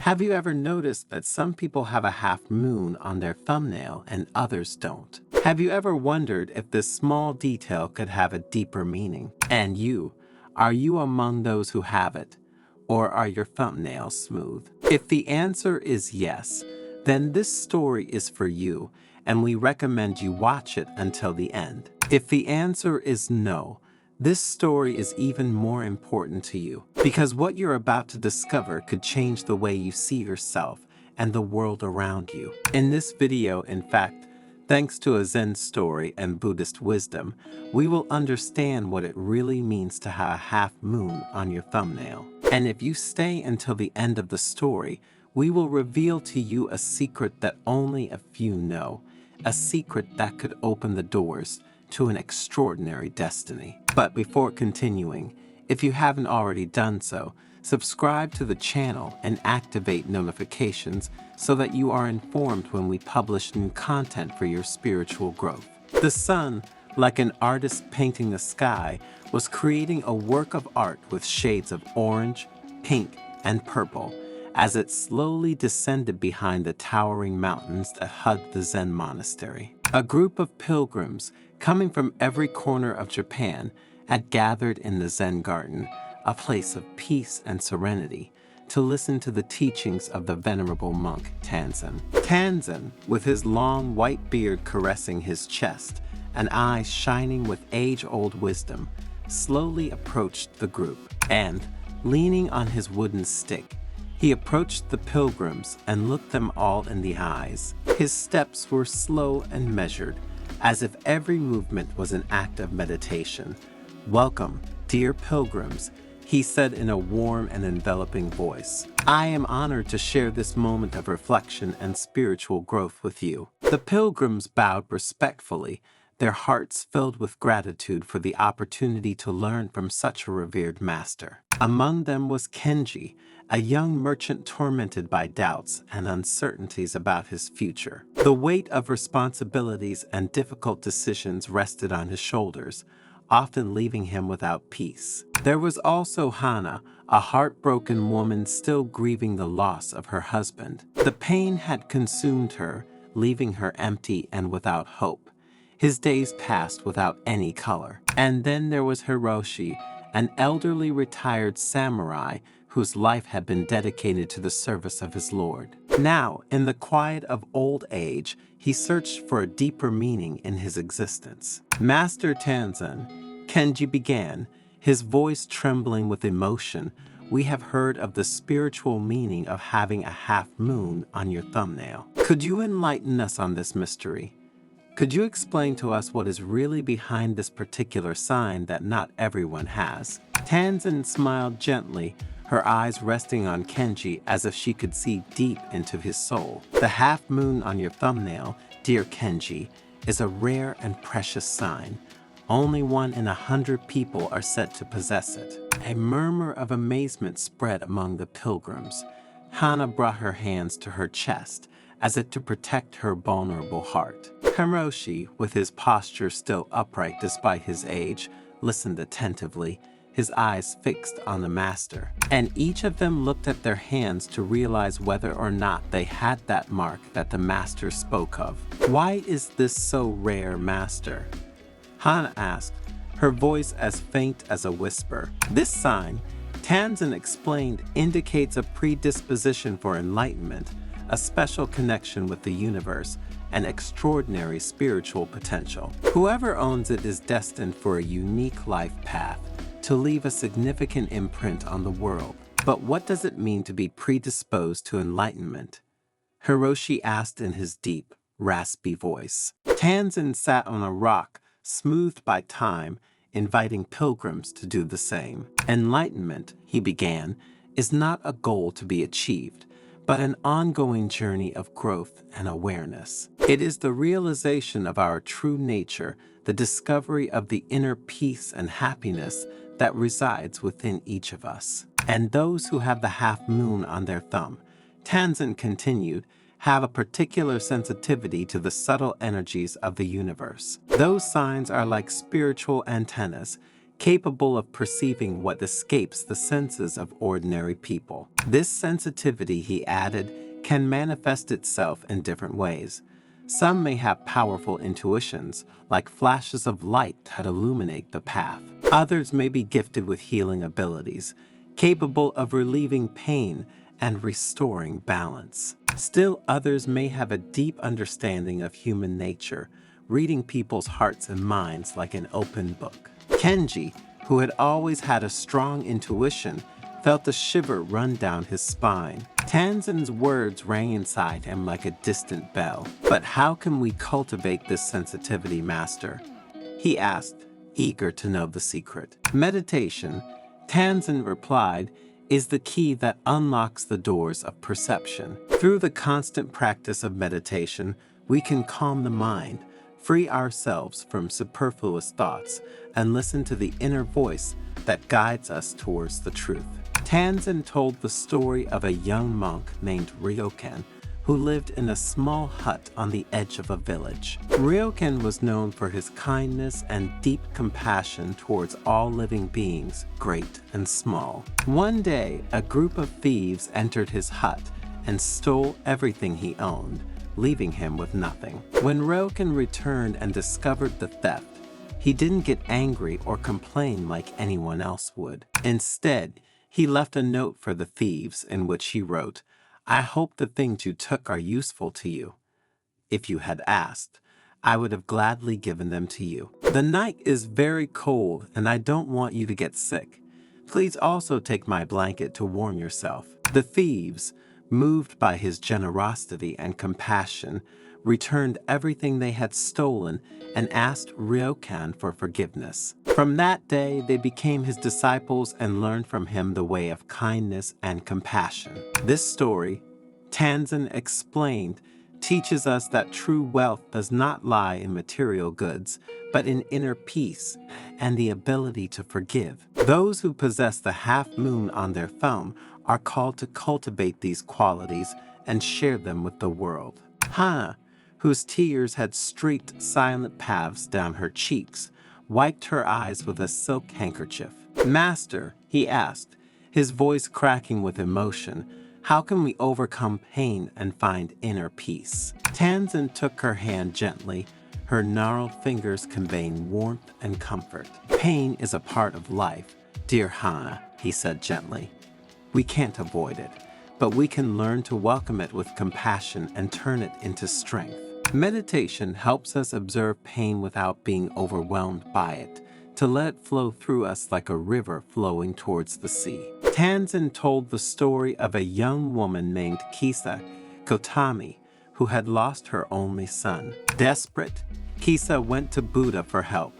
Have you ever noticed that some people have a half moon on their thumbnail and others don't? Have you ever wondered if this small detail could have a deeper meaning? And are you among those who have it? Or are your thumbnails smooth? If the answer is yes, then this story is for you, and we recommend you watch it until the end. If the answer is no, this story is even more important to you, because what you're about to discover could change the way you see yourself and the world around you. In this video, in fact, thanks to a Zen story and Buddhist wisdom, we will understand what it really means to have a half moon on your thumbnail. And if you stay until the end of the story, we will reveal to you a secret that only a few know, a secret that could open the doors to an extraordinary destiny. But before continuing, if you haven't already done so, subscribe to the channel and activate notifications so that you are informed when we publish new content for your spiritual growth. The sun, like an artist painting the sky, was creating a work of art with shades of orange, pink, and purple as it slowly descended behind the towering mountains that hug the Zen monastery. A group of pilgrims coming from every corner of Japan had gathered in the Zen garden, a place of peace and serenity, to listen to the teachings of the venerable monk Tanzen. Tanzen, with his long white beard caressing his chest and eyes shining with age-old wisdom, slowly approached the group, and, leaning on his wooden stick, he approached the pilgrims and looked them all in the eyes. His steps were slow and measured, as if every movement was an act of meditation. "Welcome, dear pilgrims," he said in a warm and enveloping voice. "I am honored to share this moment of reflection and spiritual growth with you." The pilgrims bowed respectfully, their hearts filled with gratitude for the opportunity to learn from such a revered master. Among them was Kenji, a young merchant tormented by doubts and uncertainties about his future. The weight of responsibilities and difficult decisions rested on his shoulders, often leaving him without peace. There was also Hana, a heartbroken woman still grieving the loss of her husband. The pain had consumed her, leaving her empty and without hope. His days passed without any color. And then there was Hiroshi, an elderly retired samurai whose life had been dedicated to the service of his lord. Now, in the quiet of old age, he searched for a deeper meaning in his existence. "Master Tanzan," Kenji began, his voice trembling with emotion, "we have heard of the spiritual meaning of having a half moon on your thumbnail. Could you enlighten us on this mystery? Could you explain to us what is really behind this particular sign that not everyone has?" Tanzan smiled gently, her eyes resting on Kenji as if she could see deep into his soul. "The half moon on your thumbnail, dear Kenji, is a rare and precious sign. Only 1 in 100 people are said to possess it." A murmur of amazement spread among the pilgrims. Hana brought her hands to her chest, as if to protect her vulnerable heart. Hiroshi, with his posture still upright despite his age, listened attentively, his eyes fixed on the master. And each of them looked at their hands to realize whether or not they had that mark that the master spoke of. "Why is this so rare, master?" Hana asked, her voice as faint as a whisper. "This sign," Tanzen explained, "indicates a predisposition for enlightenment, a special connection with the universe, and extraordinary spiritual potential. Whoever owns it is destined for a unique life path, to leave a significant imprint on the world." "But what does it mean to be predisposed to enlightenment?" Hiroshi asked in his deep, raspy voice. Tanzen sat on a rock, smoothed by time, inviting pilgrims to do the same. "Enlightenment," he began, "is not a goal to be achieved, but an ongoing journey of growth and awareness. It is the realization of our true nature, the discovery of the inner peace and happiness that resides within each of us. And those who have the half moon on their thumb," Tanzen continued, "have a particular sensitivity to the subtle energies of the universe. Those signs are like spiritual antennas, capable of perceiving what escapes the senses of ordinary people. This sensitivity, he added, can manifest itself in different ways. Some may have powerful intuitions, like flashes of light that illuminate the path. Others may be gifted with healing abilities, capable of relieving pain and restoring balance. Still, others may have a deep understanding of human nature, reading people's hearts and minds like an open book. Kenji, who had always had a strong intuition, felt a shiver run down his spine. Tanzen's words rang inside him like a distant bell. "But how can we cultivate this sensitivity, Master?" he asked, eager to know the secret. "Meditation," Tanzen replied, "is the key that unlocks the doors of perception. Through the constant practice of meditation, we can calm the mind, free ourselves from superfluous thoughts, and listen to the inner voice that guides us towards the truth." Tanzen told the story of a young monk named Ryokan who lived in a small hut on the edge of a village. Ryokan was known for his kindness and deep compassion towards all living beings, great and small. One day, a group of thieves entered his hut and stole everything he owned, leaving him with nothing. When Ryokan returned and discovered the theft, he didn't get angry or complain like anyone else would. Instead, he left a note for the thieves in which he wrote, "I hope the things you took are useful to you. If you had asked, I would have gladly given them to you. The night is very cold and I don't want you to get sick. Please also take my blanket to warm yourself." The thieves, moved by his generosity and compassion, returned everything they had stolen and asked Ryokan for forgiveness. From that day, they became his disciples and learned from him the way of kindness and compassion. This story, Tanzen explained, teaches us that true wealth does not lie in material goods, but in inner peace and the ability to forgive. Those who possess the half moon on their thumb are called to cultivate these qualities and share them with the world. Hana, whose tears had streaked silent paths down her cheeks, wiped her eyes with a silk handkerchief. "Master," he asked, his voice cracking with emotion, "how can we overcome pain and find inner peace?" Tanzen took her hand gently, her gnarled fingers conveying warmth and comfort. "Pain is a part of life, dear Hana," he said gently. "We can't avoid it, but we can learn to welcome it with compassion and turn it into strength." Meditation helps us observe pain without being overwhelmed by it, to let it flow through us like a river flowing towards the sea. Tanzen told the story of a young woman named Kisa Kotami, who had lost her only son. Desperate, Kisa went to Buddha for help,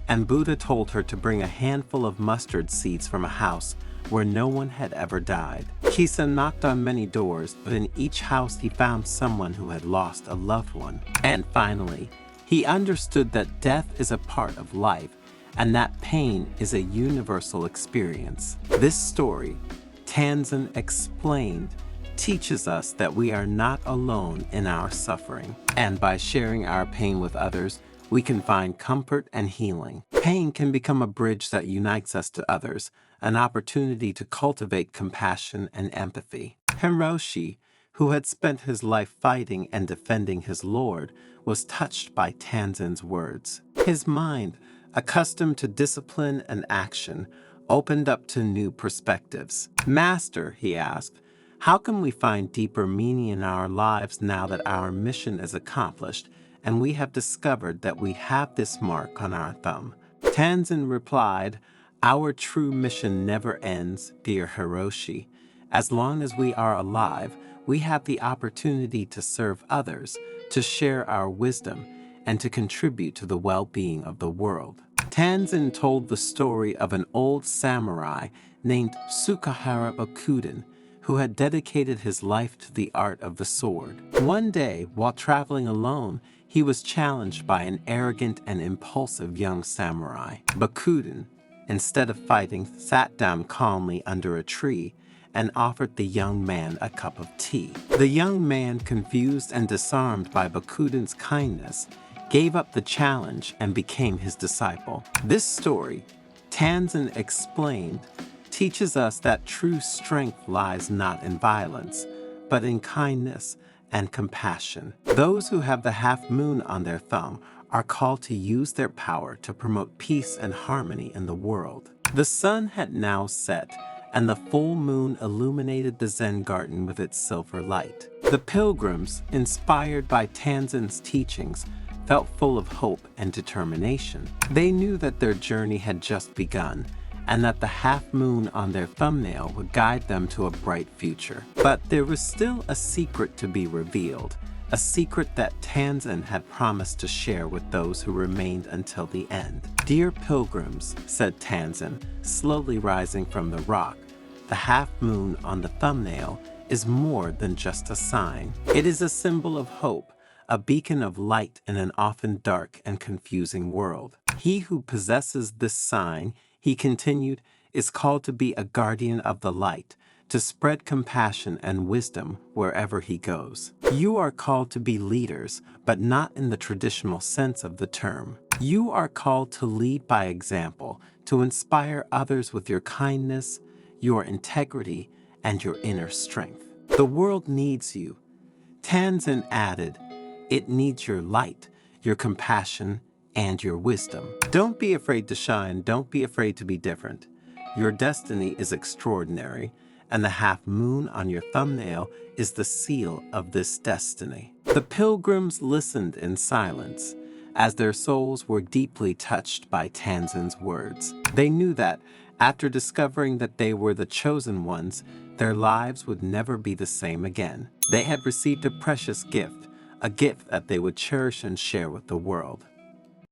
and Buddha told her to bring a handful of mustard seeds from a house where no one had ever died. Kisa knocked on many doors, but in each house he found someone who had lost a loved one. And finally, he understood that death is a part of life, and that pain is a universal experience. This story, Tanzen explained, teaches us that we are not alone in our suffering, and by sharing our pain with others, we can find comfort and healing. Pain can become a bridge that unites us to others, an opportunity to cultivate compassion and empathy. Hiroshi, who had spent his life fighting and defending his lord, was touched by Tanzen's words. His mind, accustomed to discipline and action, opened up to new perspectives. "Master," he asked, "how can we find deeper meaning in our lives now that our mission is accomplished and we have discovered that we have this mark on our thumb?" Tanzen replied, "Our true mission never ends, dear Hiroshi. As long as we are alive, we have the opportunity to serve others, to share our wisdom, and to contribute to the well-being of the world." Tanzen told the story of an old samurai named Sukahara Bakuden, who had dedicated his life to the art of the sword. One day, while traveling alone, he was challenged by an arrogant and impulsive young samurai. Bakuden, instead of fighting, sat down calmly under a tree and offered the young man a cup of tea. The young man, confused and disarmed by Bakuden's kindness, gave up the challenge and became his disciple. This story, Tanzen explained, teaches us that true strength lies not in violence, but in kindness and compassion. Those who have the half moon on their thumb are called to use their power to promote peace and harmony in the world. The sun had now set, and the full moon illuminated the Zen garden with its silver light. The pilgrims, inspired by Tanzen's teachings, felt full of hope and determination. They knew that their journey had just begun, and that the half moon on their thumbnail would guide them to a bright future. But there was still a secret to be revealed, a secret that Tanzen had promised to share with those who remained until the end. "Dear pilgrims," said Tanzen, slowly rising from the rock, "the half moon on the thumbnail is more than just a sign. It is a symbol of hope, a beacon of light in an often dark and confusing world. He who possesses this sign," he continued, "is called to be a guardian of the light, to spread compassion and wisdom wherever he goes. You are called to be leaders, but not in the traditional sense of the term. You are called to lead by example, to inspire others with your kindness, your integrity, and your inner strength. The world needs you." Tanzen added, "It needs your light, your compassion, and your wisdom. Don't be afraid to shine. Don't be afraid to be different. Your destiny is extraordinary, and the half moon on your thumbnail is the seal of this destiny." The pilgrims listened in silence, as their souls were deeply touched by Tanzen's words. They knew that, after discovering that they were the chosen ones, their lives would never be the same again. They had received a precious gift, a gift that they would cherish and share with the world.